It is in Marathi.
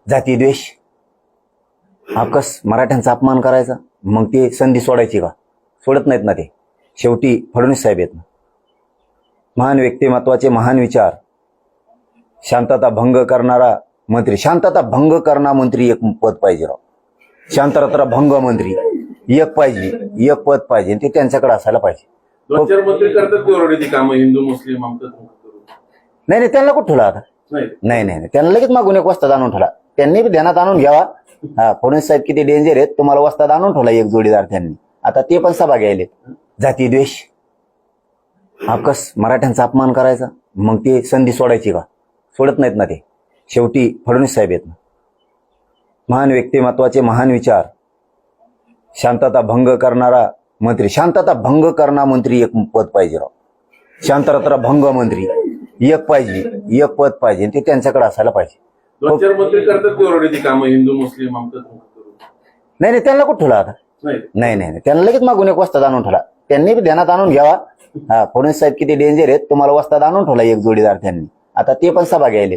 जातीद्वेष, आपकस मराठ्यांचा अपमान करायचा, मग ते संधी सोडायची का? सोडत नाहीत ना ते. शेवटी फडणवीस साहेब आहेत ना. महान व्यक्तिमत्वाचे महान विचार, शांतता भंग करणारा मंत्री, शांतता भंग करणारा मंत्री एक पद पाहिजे राव. शांतता भंग मंत्री एक पाहिजे, एक पद पाहिजे, ते त्यांच्याकडे असायला पाहिजे. दोन चार मंत्री करतात की ऑलरेडी ती कामं, हिंदू मुस्लिम आमचं नाही नाही, त्यांना कुठं ठेवला आता? नाही नाही, त्यांना लगेच मागून एक वस्ताद आणून ठेवला. त्यांनी बी ध्यानात आणून घ्यावा. हा, फडणवीस साहेब किती डेंजर आहेत, तुम्हाला वस्ताद आणून ठेवला एक जोडीदार त्यांनी. आता ते पण सभा घ्यायले. जातीद्वेष, आपकस मराठ्यांचा अपमान करायचा, मग ते संधी सोडायची का? सोडत नाहीत ना ते. शेवटी फडणवीस साहेब आहेत ना. महान व्यक्तिमत्वाचे महान विचार, शांतता भंग करणारा मंत्री, शांतता भंग करणारा मंत्री एक पद पाहिजे राव. शांतता भंग मंत्री एक पाहिजे, एक पद पाहिजे, ते त्यांच्याकडे असायला पाहिजे. दोन चार मंत्री करतात की ऑलरेडी ती कामं, हिंदू मुस्लिम आमचं नाही नाही, त्यांना कुठं ठेवला आता? नाही नाही, त्यांना लगेच मागून एक वस्ताद आणून ठेवला. त्यांनी बी ध्यानात आणून घ्यावा. हा, फडणवीस साहेब किती डेंजर आहेत, तुम्हाला वस्ताद आणून ठेवला एक जोडीदार त्यांनी. आता ते पण सभा घ्यायले.